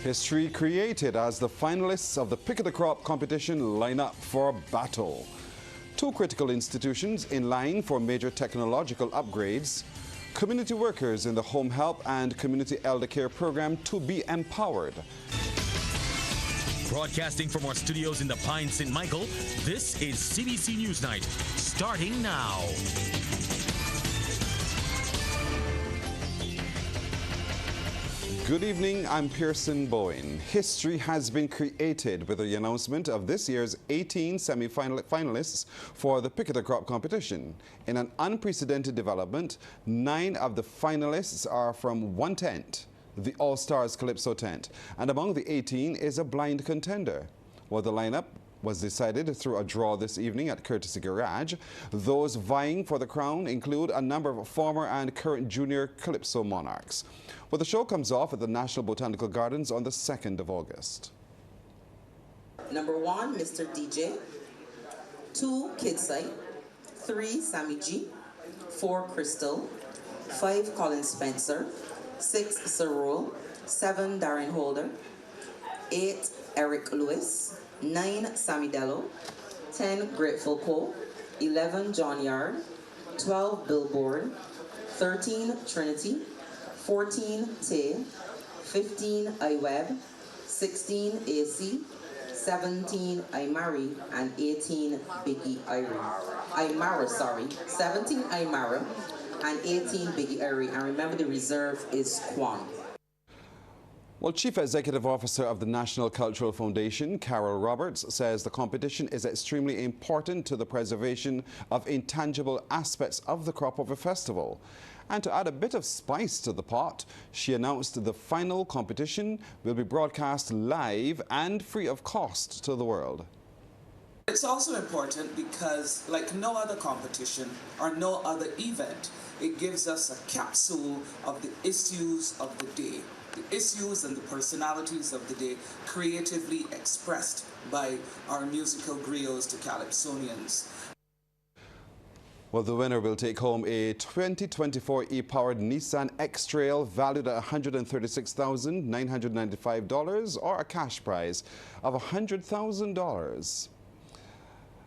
History created as the finalists of the Pick of the Crop competition line up for battle. Two critical institutions in line for major technological upgrades. Community workers in the home help and community elder care program to be empowered. Broadcasting from our studios in the Pine St. Michael, this is CBC NewsNight, starting now. Good evening, I'm Pearson Bowen. History has been created with the announcement of this year's 18 semi-finalists for the Pick of the Crop competition. In an unprecedented development, 9 of the finalists are from one tent, the All-Stars Calypso tent, and among the 18 is a blind contender. Well, the lineup was decided through a draw this evening at Courtesy Garage. Those vying for the crown include a number of former and current junior Calypso monarchs. Well, the show comes off at the National Botanical Gardens on the 2nd of August. Number 1, Mr. DJ. 2, Kidsite. 3, Sammy G. 4, Crystal. 5, Colin Spencer. 6, Cerule. 7, Darren Holder. 8, Eric Lewis. 9, Sammy Dello. 10, Grateful Co. 11, John Yard. 12, Billboard. 13, Trinity. 14, Tay. 15, iWeb. 16, AC. 17, Imari. And 18, Biggie Imara, sorry. 17, Imara. And 18, Biggie Irie. And remember, the reserve is Kwan. Well, Chief Executive Officer of the National Cultural Foundation, Carol Roberts, says the competition is extremely important to the preservation of intangible aspects of the Crop Over Festival. And to add a bit of spice to the pot, she announced the final competition will be broadcast live and free of cost to the world. It's also important because, like no other competition or no other event, it gives us a capsule of the issues of the day. The issues and the personalities of the day creatively expressed by our musical griots to Calypsonians. Well, the winner will take home a 2024 e-powered Nissan X-Trail valued at $136,995 or a cash prize of $100,000.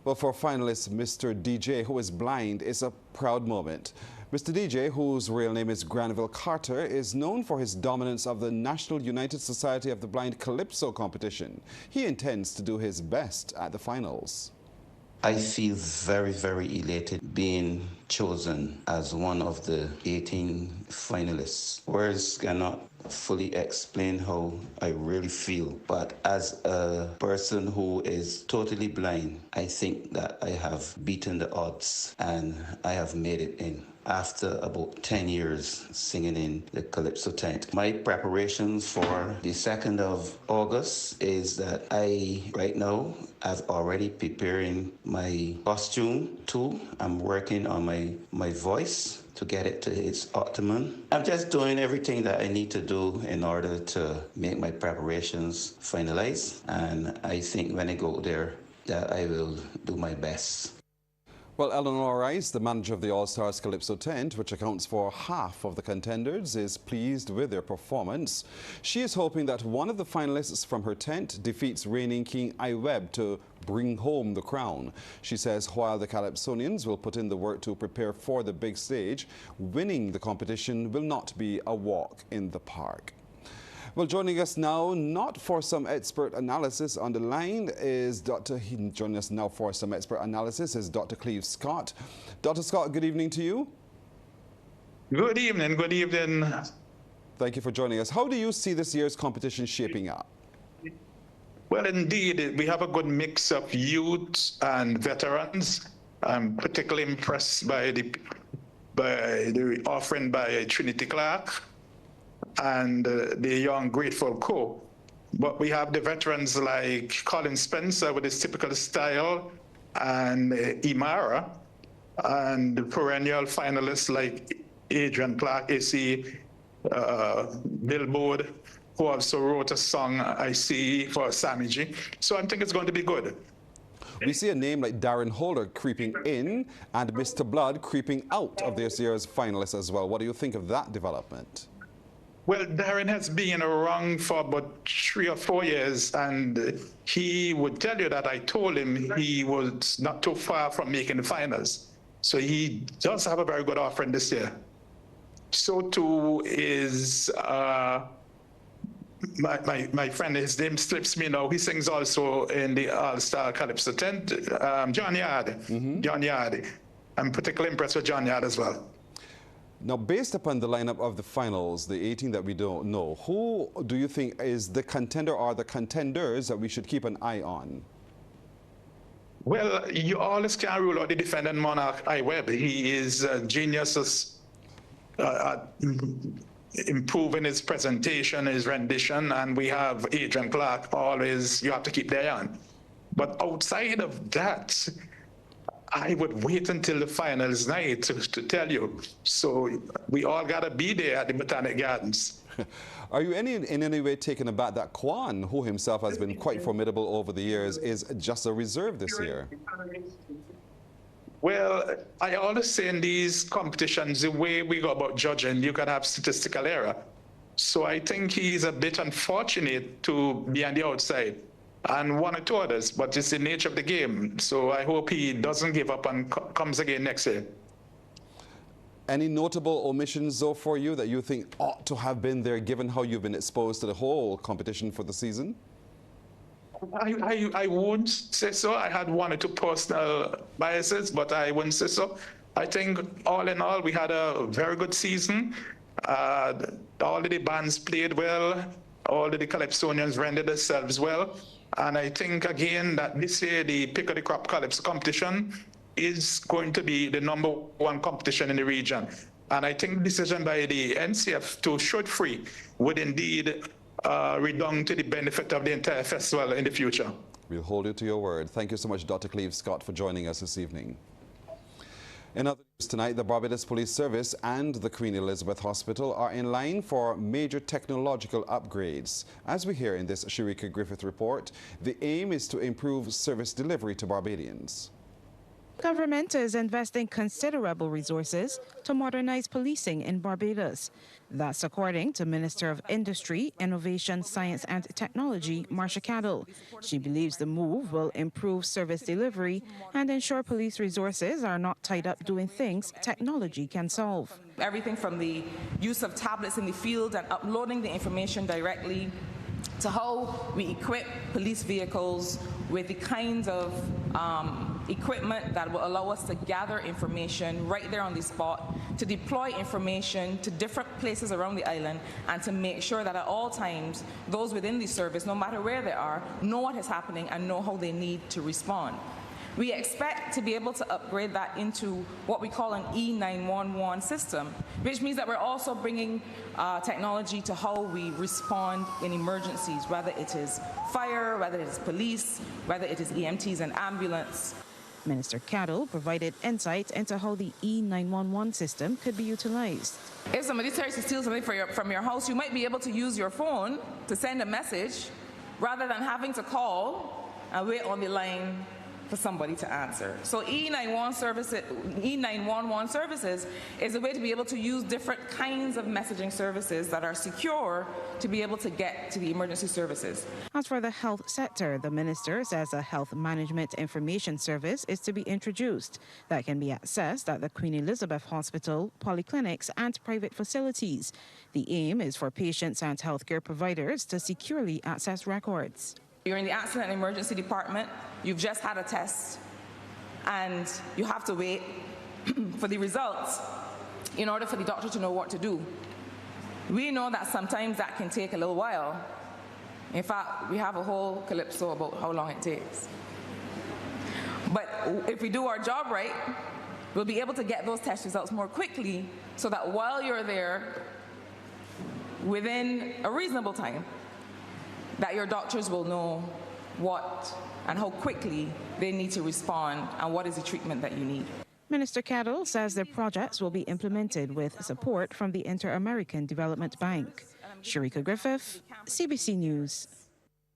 Well, for finalist Mr. DJ, who is blind, is a proud moment. Mr. DJ, whose real name is Granville Carter, is known for his dominance of the National United Society of the Blind Calypso competition. He intends to do his best at the finals. I feel very, very elated being chosen as one of the 18 finalists. Words cannot fully explain how I really feel, but as a person who is totally blind, I think that I have beaten the odds and I have made it in. After about 10 years singing in the Calypso tent. My preparations for the 2nd of August is that right now, I've already preparing my costume too. I'm working on my voice to get it to its optimum. I'm just doing everything that I need to do in order to make my preparations finalize. And I think when I go there, that I will do my best. Well, Eleanor Rice, the manager of the All-Stars Calypso tent, which accounts for half of the contenders, is pleased with their performance. She is hoping that one of the finalists from her tent defeats reigning king iWeb to bring home the crown. She says while the Calypsonians will put in the work to prepare for the big stage, winning the competition will not be a walk in the park. Well, joining us now, not for some expert analysis on the line, is joining us now for some expert analysis is Dr. Cleve Scott. Dr. Scott, good evening to you. Good evening, good evening. Thank you for joining us. How do you see this year's competition shaping up? Well, indeed, we have a good mix of youth and veterans. I'm particularly impressed by the offering by Trinity Clark and the young Grateful Co. But we have the veterans like Colin Spencer with his typical style and Imara, and the perennial finalists like Adrian Clark, AC, Billboard, who also wrote a song, I See, for Sammy G. So I think it's going to be good. We see a name like Darren Holder creeping in and Mr. Blood creeping out of this year's finalists as well. What do you think of that development? Well, Darren has been around for about 3 or 4 years, and he would tell you that I told him he was not too far from making the finals. So he does have a very good offering this year. So too is my friend, his name slips me now. He sings also in the All-Star Calypso tent, John Yard. John Yard. I'm particularly impressed with John Yard as well. Now, based upon the lineup of the finals, the 18 that we don't know, who do you think is the contender or the contenders that we should keep an eye on? Well, you always can't rule out the defending monarch, Webb. He is a genius at improving his presentation, his rendition, and we have Adrian Clark always, you have to keep their on. But outside of that, I would wait until the finals night to tell you. So we all got to be there at the Botanic Gardens. Are you in any way taken aback that Kwan, who himself has been quite formidable over the years, is just a reserve this year? Well, I always say in these competitions, the way we go about judging, you can have statistical error. So I think he's a bit unfortunate to be on the outside. And one or two others, but it's the nature of the game. So I hope he doesn't give up and comes again next year. Any notable omissions, though, for you that you think ought to have been there, given how you've been exposed to the whole competition for the season? I wouldn't say so. I had one or two personal biases, but I wouldn't say so. I think all in all, we had a very good season. All of the bands played well. All of the Calypsonians rendered themselves well. And I think, again, that this year, the Pick of the Crop Calypso competition is going to be the #1 competition in the region. And I think the decision by the NCF to show it free would indeed redound to the benefit of the entire festival in the future. We'll hold you to your word. Thank you so much, Dr. Cleve Scott, for joining us this evening. In other news tonight, the Barbados Police Service and the Queen Elizabeth Hospital are in line for major technological upgrades. As we hear in this Sharika Griffith report, the aim is to improve service delivery to Barbadians. Government is investing considerable resources to modernize policing in Barbados. That's according to Minister of Industry, Innovation, Science and Technology, Marsha Cadell. She believes the move will improve service delivery and ensure police resources are not tied up doing things technology can solve. Everything from the use of tablets in the field and uploading the information directly to how we equip police vehicles with the kinds of equipment that will allow us to gather information right there on the spot, to deploy information to different places around the island, and to make sure that at all times those within the service, no matter where they are, know what is happening and know how they need to respond. We expect to be able to upgrade that into what we call an E911 system, which means that we're also bringing technology to how we respond in emergencies, whether it is fire, whether it is police, whether it is EMTs and ambulance. Minister Cadell provided insight into how the E911 system could be utilized. If somebody tries to steal something from your house, you might be able to use your phone to send a message rather than having to call and wait on the line for somebody to answer. So E911 services is a way to be able to use different kinds of messaging services that are secure to be able to get to the emergency services. As for the health sector, the minister says a health management information service is to be introduced that can be accessed at the Queen Elizabeth Hospital, polyclinics and private facilities. The aim is for patients and healthcare providers to securely access records. You're in the accident and emergency department, you've just had a test, and you have to wait for the results in order for the doctor to know what to do. We know that sometimes that can take a little while. In fact, we have a whole Calypso about how long it takes. But if we do our job right, we'll be able to get those test results more quickly so that while you're there, within a reasonable time, that your doctors will know what and how quickly they need to respond and what is the treatment that you need. Minister Cadell says the projects will be implemented with support from the Inter-American Development Bank. Sharika Griffith, CBC News.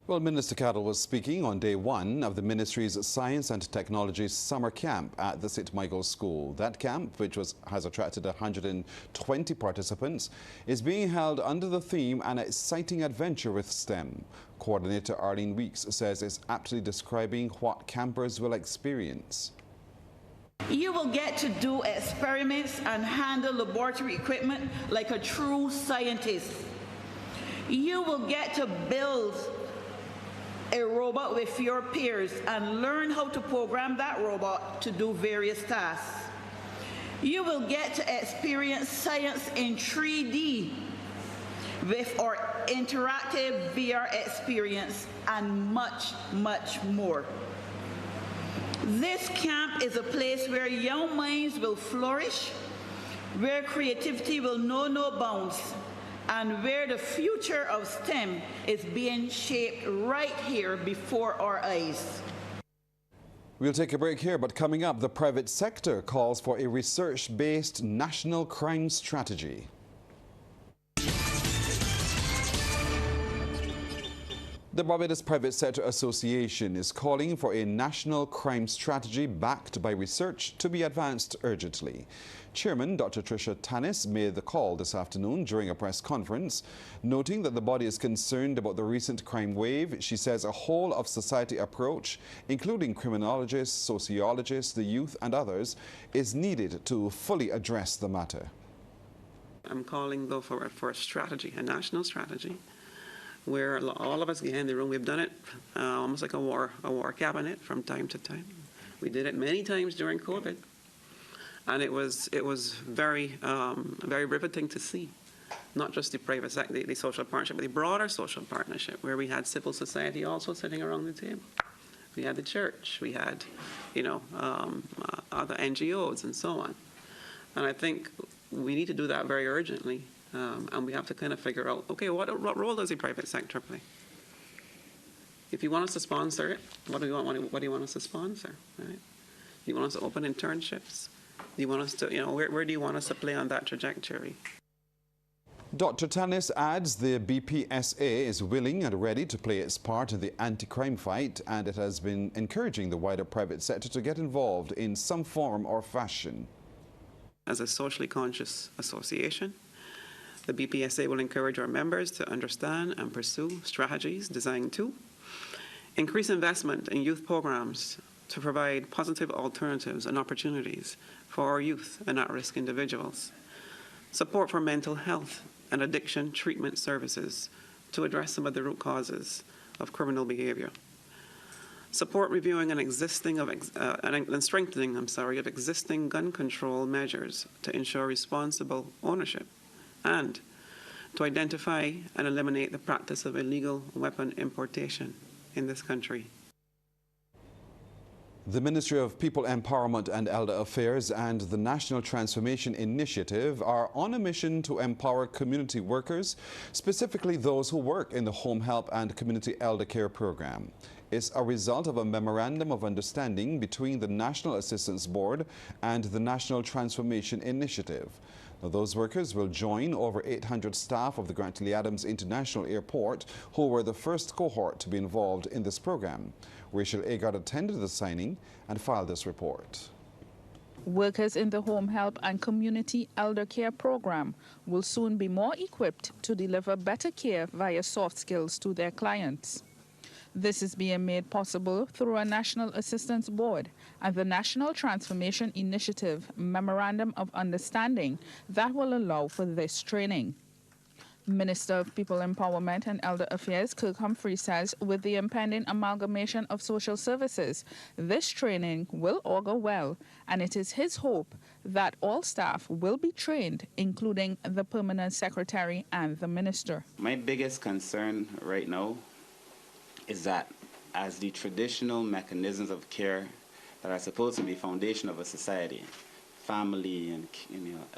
Well, Minister Cattle was speaking on day one of the ministry's Science and Technology Summer Camp at the St. Michael's School. That camp, which has attracted 120 participants, is being held under the theme An Exciting Adventure with STEM. Coordinator Arlene Weeks says it's aptly describing what campers will experience. You will get to do experiments and handle laboratory equipment like a true scientist. You will get to build a robot with your peers and learn how to program that robot to do various tasks. You will get to experience science in 3D with our interactive VR experience and much, much more. This camp is a place where young minds will flourish, where creativity will know no bounds, and where the future of STEM is being shaped right here before our eyes. We'll take a break here, but coming up, the private sector calls for a research-based national crime strategy. The Barbados Private Sector Association is calling for a national crime strategy backed by research to be advanced urgently. Chairman Dr. Tricia Tannis made the call this afternoon during a press conference, noting that the body is concerned about the recent crime wave. She says a whole-of-society approach, including criminologists, sociologists, the youth and others, is needed to fully address the matter. I'm calling, though, for a strategy, a national strategy, where all of us get in the room. We've done it almost like a war cabinet from time to time. We did it many times during COVID, and it was very very riveting to see, not just the private sector, the social partnership, but the broader social partnership, where we had civil society also sitting around the table. We had the church, we had, other NGOs and so on, and I think we need to do that very urgently. And we have to kind of figure out, okay, what role does the private sector play? If you want us to sponsor it, what do you want us to sponsor, right? Do you want us to open internships? Do you want us to, where do you want us to play on that trajectory? Dr. Tannis adds the BPSA is willing and ready to play its part in the anti-crime fight, and it has been encouraging the wider private sector to get involved in some form or fashion. As a socially conscious association, the BPSA will encourage our members to understand and pursue strategies designed to increase investment in youth programs to provide positive alternatives and opportunities for our youth and at-risk individuals, support for mental health and addiction treatment services to address some of the root causes of criminal behavior, support reviewing and strengthening of existing gun control measures to ensure responsible ownership, and to identify and eliminate the practice of illegal weapon importation in this country. The Ministry of People Empowerment and Elder Affairs and the National Transformation Initiative are on a mission to empower community workers, specifically those who work in the Home Help and Community Elder Care Program. It's a result of a memorandum of understanding between the National Assistance Board and the National Transformation Initiative. Now, those workers will join over 800 staff of the Grantley Adams International Airport, who were the first cohort to be involved in this program. Rachel Agard attended the signing and filed this report. Workers in the Home Help and Community Elder Care Program will soon be more equipped to deliver better care via soft skills to their clients. This is being made possible through a National Assistance Board and the National Transformation Initiative Memorandum of Understanding that will allow for this training. Minister of People Empowerment and Elder Affairs Kirk Humphrey says with the impending amalgamation of social services, this training will augur well, and it is his hope that all staff will be trained, including the permanent secretary and the minister. My biggest concern right now is that as the traditional mechanisms of care that are supposed to be foundation of a society, family and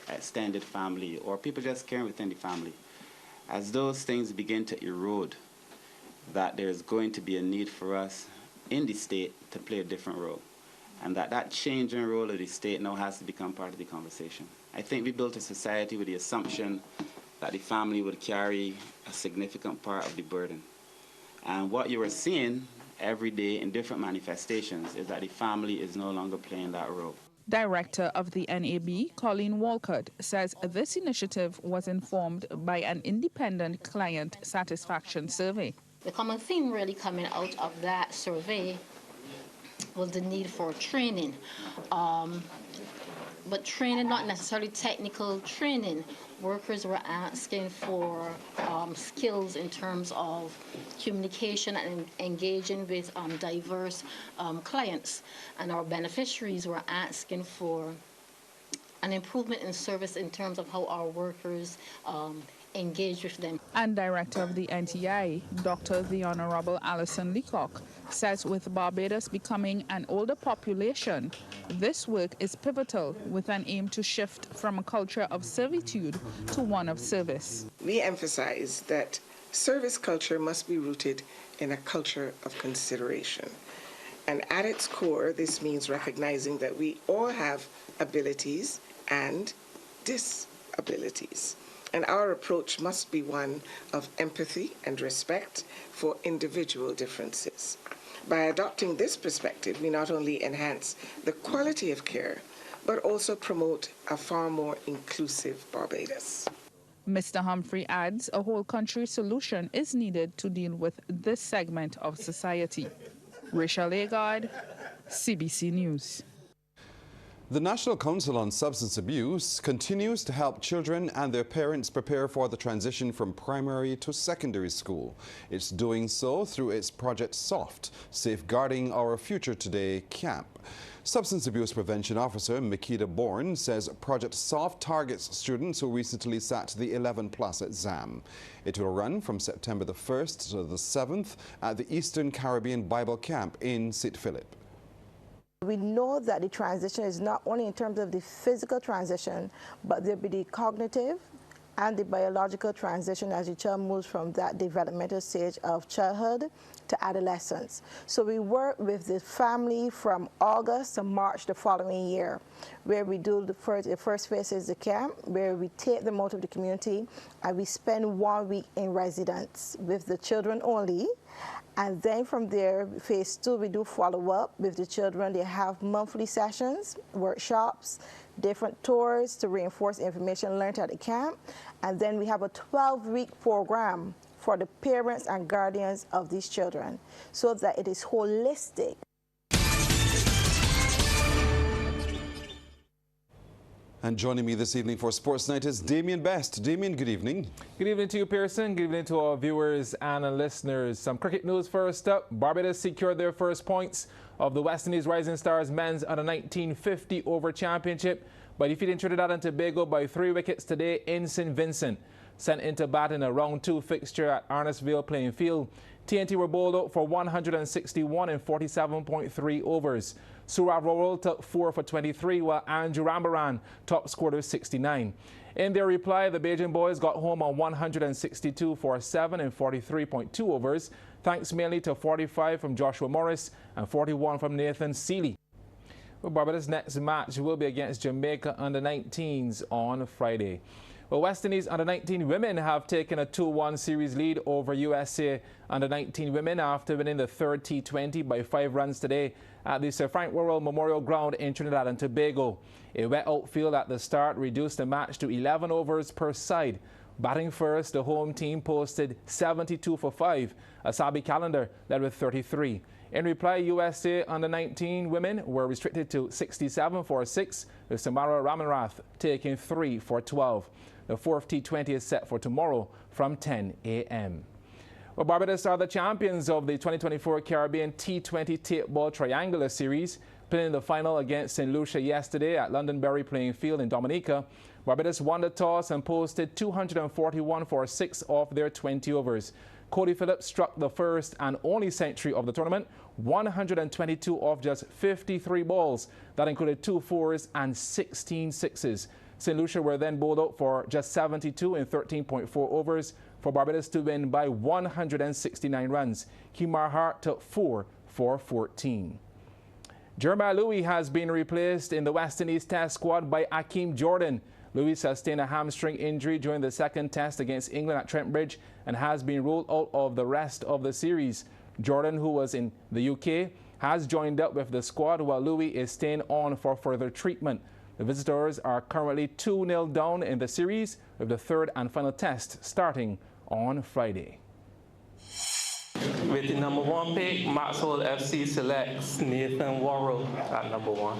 extended family, or people just caring within the family, as those things begin to erode, that there's going to be a need for us in the state to play a different role, and that changing role of the state now has to become part of the conversation. I think we built a society with the assumption that the family would carry a significant part of the burden. And what you are seeing every day in different manifestations is that the family is no longer playing that role. Director of the NAB, Colleen Walcott, says this initiative was informed by an independent client satisfaction survey. The common theme really coming out of that survey was the need for training, but training, not necessarily technical training. Workers were asking for skills in terms of communication and engaging with diverse clients. And our beneficiaries were asking for an improvement in service in terms of how our workers engage with them. And Director of the NTI, Dr. the Honorable Alison Leacock, says with Barbados becoming an older population, this work is pivotal with an aim to shift from a culture of servitude to one of service. We emphasize that service culture must be rooted in a culture of consideration. And at its core, this means recognizing that we all have abilities and disabilities. And our approach must be one of empathy and respect for individual differences. By adopting this perspective, we not only enhance the quality of care, but also promote a far more inclusive Barbados. Mr. Humphrey adds a whole country solution is needed to deal with this segment of society. Rachel Agard, CBC News. The National Council on Substance Abuse continues to help children and their parents prepare for the transition from primary to secondary school. It's doing so through its Project SOFT, Safeguarding Our Future Today camp. Substance Abuse Prevention Officer Makita Bourne says Project SOFT targets students who recently sat the 11+ exam. It will run from September the 1st to the 7th at the Eastern Caribbean Bible Camp in St. Philip. We know that the transition is not only in terms of the physical transition, but there'll be the cognitive and the biological transition as the child moves from that developmental stage of childhood to adolescence. So we work with the family from August to March the following year, where we do the first phase is the camp, where we take them out of the community and we spend 1 week in residence with the children only. And then from there, phase 2, we do follow up with the children. They have monthly sessions, workshops, different tours to reinforce information learned at the camp. And then we have a 12-week program for the parents and guardians of these children so that it is holistic. And joining me this evening for Sports Night is Damien Best. Damien, good evening. Good evening to you, Pearson. Good evening to our viewers and listeners. Some cricket news first up. Barbados secured their first points of the West Indies Rising Stars men's under-19 50 over championship by defeating Trinidad and Tobago by 3 wickets today in St. Vincent. Sent into bat in a round 2 fixture at Arnesville playing field, TNT were bowled out for 161 in 47.3 overs. Surav Rowell took 4 for 23, while Andrew Rambaran top scored with 69. In their reply, the Bajan boys got home on 162 for 7 in 43.2 overs, thanks mainly to 45 from Joshua Morris and 41 from Nathan Seeley. Well, Barbados' next match will be against Jamaica under-19s on Friday. Well, West Indies under-19 women have taken a 2-1 series lead over USA under-19 women after winning the third T20 by 5 runs today at the Sir Frank Worrell Memorial Ground in Trinidad and Tobago. A wet outfield at the start reduced the match to 11 overs per side. Batting first, the home team posted 72 for 5. Asabi Calendar led with 33. In reply, USA under-19 women were restricted to 67 for 6, with Samara Ramanrath taking 3 for 12. The fourth T20 is set for tomorrow from 10 a.m. Well, Barbados are the champions of the 2024 Caribbean T20 Tape Ball Triangular Series, playing the final against St. Lucia yesterday at Londonderry playing field in Dominica. Barbados won the toss and posted 241 for 6 off their 20 overs. Cody Phillips struck the first and only century of the tournament, 122 off just 53 balls. That included 2 fours and 16 sixes. St. Lucia were then bowled out for just 72 in 13.4 overs for Barbados to win by 169 runs. Kimar Hart took 4 for 14. Jeremiah Louis has been replaced in the West Indies Test squad by Akeem Jordan Louis sustained a hamstring injury during the second test against England at Trent Bridge and has been ruled out of the rest of the series. Jordan, who was in the UK, has joined up with the squad while Louis is staying on for further treatment. The visitors are currently 2-0 down in the series, with the third and final test starting on Friday. With the number 1 pick, Maxwell FC selects Nathan Worrell at number 1.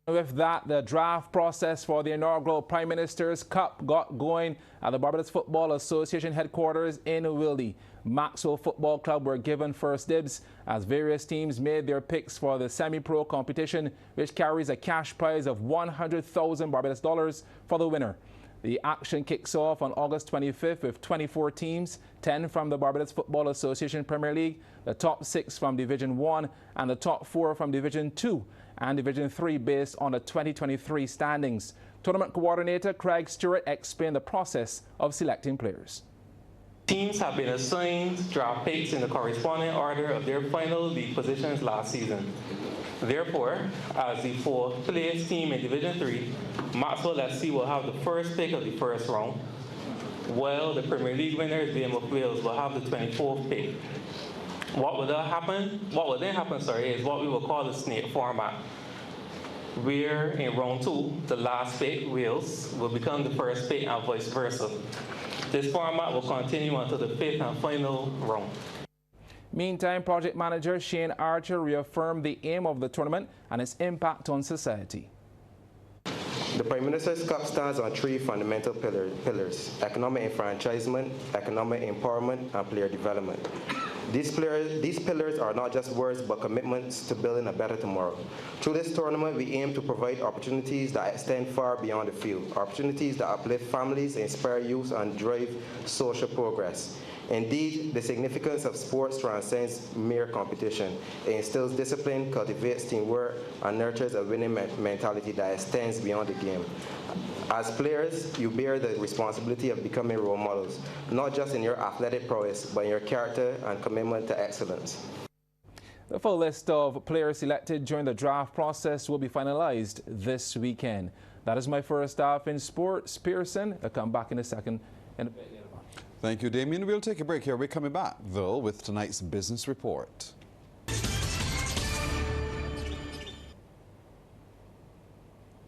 With that, the draft process for the inaugural Prime Minister's Cup got going at the Barbados Football Association headquarters in Wildy. Maxwell Football Club were given first dibs as various teams made their picks for the semi-pro competition, which carries a cash prize of 100,000 Barbados dollars for the winner. The action kicks off on August 25th with 24 teams, 10 from the Barbados Football Association Premier League, the top 6 from Division 1 and the top 4 from Division 2 and Division 3 based on the 2023 standings. Tournament coordinator Craig Stewart explained the process of selecting players. Teams have been assigned draft picks in the corresponding order of their final league positions last season. Therefore, as the 4th place team in Division 3, Maxwell FC will have the first pick of the first round, while the Premier League winners, the of Wales, will have the 24th pick. What will then happen is what we will call the snake format, where in round 2, the last pick, Wales, will become the first pick and vice versa. This format will continue until the 5th and final round. Meantime, project manager Shane Archer reaffirmed the aim of the tournament and its impact on society. The Prime Minister's Cup stands on 3 fundamental pillars: economic enfranchisement, economic empowerment, and player development. These pillars are not just words but commitments to building a better tomorrow. Through this tournament, we aim to provide opportunities that extend far beyond the field, opportunities that uplift families, inspire youth, and drive social progress. Indeed, the significance of sports transcends mere competition. It instills discipline, cultivates teamwork, and nurtures a winning mentality that extends beyond the game. As players, you bear the responsibility of becoming role models, not just in your athletic prowess, but in your character and commitment to excellence. The full list of players selected during the draft process will be finalized this weekend. That is my first half in sports. Pearson, I'll come back in a second. Thank you, Damien. We'll take a break here. We're coming back, though, with tonight's business report.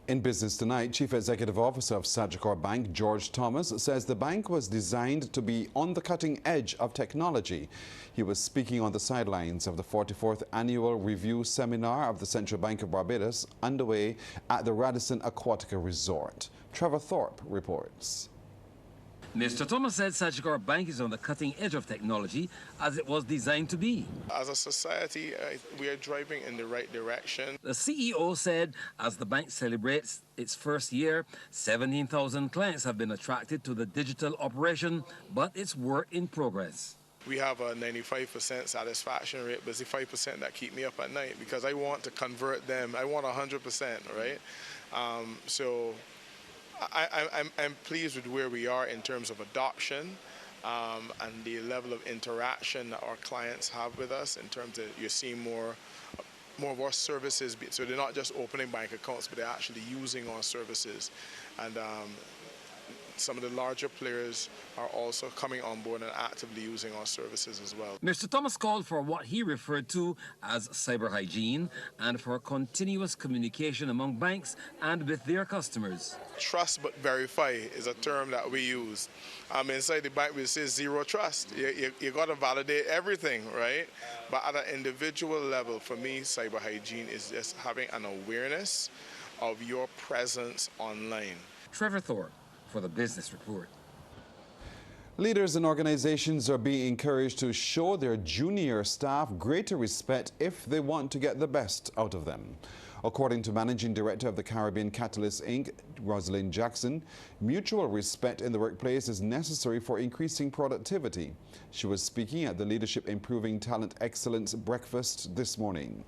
In business tonight, Chief Executive Officer of Sagicor Bank, George Thomas, says the bank was designed to be on the cutting edge of technology. He was speaking on the sidelines of the 44th Annual Review Seminar of the Central Bank of Barbados, underway at the Radisson Aquatica Resort. Trevor Thorpe reports. Mr. Thomas said Sagicor Bank is on the cutting edge of technology as it was designed to be. As a society, we are driving in the right direction. The CEO said as the bank celebrates its first year, 17,000 clients have been attracted to the digital operation, but it's work in progress. We have a 95% satisfaction rate, but it's the 5% that keep me up at night because I want to convert them. I want 100%, right? I'm pleased with where we are in terms of adoption and the level of interaction that our clients have with us in terms of you're seeing more of our services. So they're not just opening bank accounts, but they're actually using our services. And some of the larger players are also coming on board and actively using our services as well. Mr. Thomas called for what he referred to as cyber hygiene and for continuous communication among banks and with their customers. Trust but verify is a term that we use. Inside the bank we say zero trust. You got to validate everything, right? But at an individual level, for me, cyber hygiene is just having an awareness of your presence online. Trevor Thorpe for the Business Report. Leaders and organizations are being encouraged to show their junior staff greater respect if they want to get the best out of them. According to Managing Director of the Caribbean Catalyst Inc., Rosalind Jackson, mutual respect in the workplace is necessary for increasing productivity. She was speaking at the Leadership Improving Talent Excellence Breakfast this morning.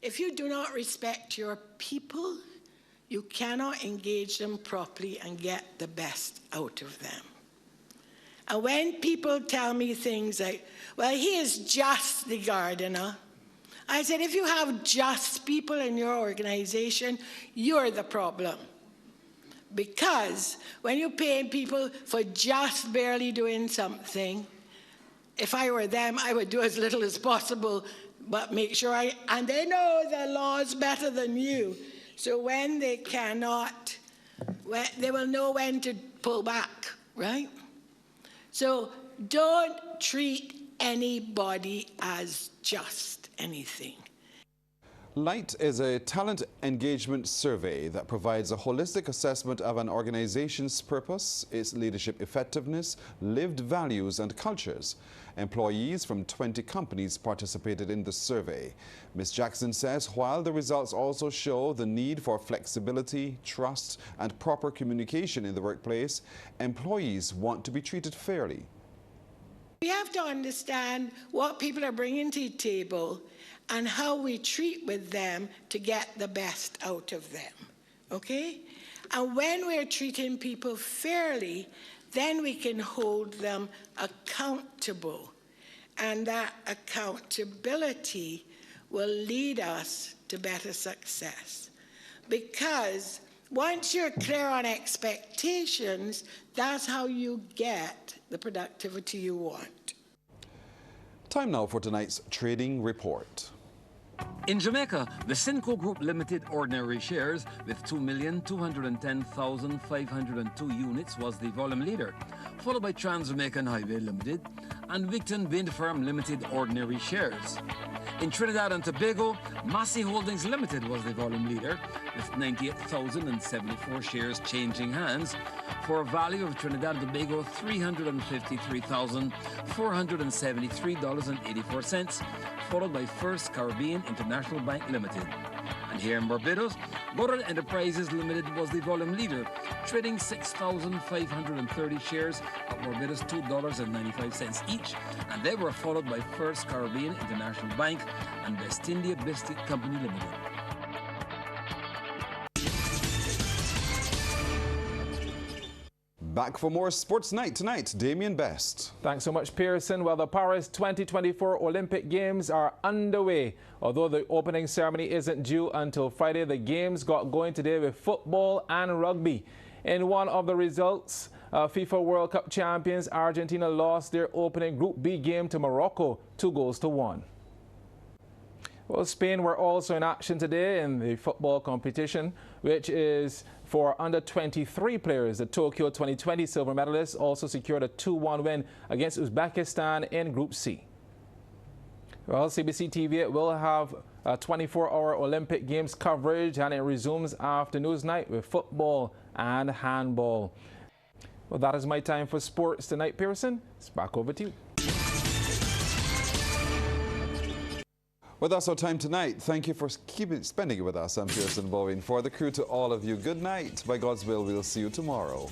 If you do not respect your people, you cannot engage them properly and get the best out of them. And when people tell me things like, well, he is just the gardener, I said, if you have just people in your organization, you're the problem. Because when you're paying people for just barely doing something, if I were them, I would do as little as possible, but make sure and they know the laws better than you. So when they cannot, they will know when to pull back, right? So don't treat anybody as just anything. LIGHT is a talent engagement survey that provides a holistic assessment of an organization's purpose, its leadership effectiveness, lived values and cultures. Employees from 20 companies participated in the survey. Ms. Jackson says while the results also show the need for flexibility, trust and proper communication in the workplace, employees want to be treated fairly. We have to understand what people are bringing to the table and how we treat with them to get the best out of them, okay? And when we're treating people fairly, then we can hold them accountable. And that accountability will lead us to better success. Because once you're clear on expectations, that's how you get the productivity you want. Time now for tonight's trading report. In Jamaica, the Cinco Group Limited ordinary shares with 2,210,502 units was the volume leader, followed by Trans-Jamaican Highway Limited and Victon Wind Firm Limited ordinary shares. In Trinidad and Tobago, Massey Holdings Limited was the volume leader with 98,074 shares changing hands for a value of Trinidad and Tobago $353,473.84, followed by First Caribbean International Bank Limited. And here in Barbados, Goddard Enterprises Limited was the volume leader, trading 6,530 shares at Barbados $2.95 each, and they were followed by First Caribbean International Bank and West India Biscuit Company Limited. Back for more Sports Night tonight, Damien Best. Thanks so much, Pearson. Well, the Paris 2024 Olympic Games are underway. Although the opening ceremony isn't due until Friday, the Games got going today with football and rugby. In one of the results, FIFA World Cup champions Argentina lost their opening Group B game to Morocco, 2-1. Well, Spain were also in action today in the football competition, which is for under 23 players. The Tokyo 2020 silver medalists also secured a 2-1 win against Uzbekistan in Group C. Well, CBC TV will have a 24-hour Olympic Games coverage, and it resumes after NewsNight with football and handball. Well, that is my time for sports tonight, Pearson. It's back over to you. Well, that's our time tonight. Thank you for spending it with us. I'm Pearson Bowen. For the crew, to all of you, good night. By God's will, we'll see you tomorrow.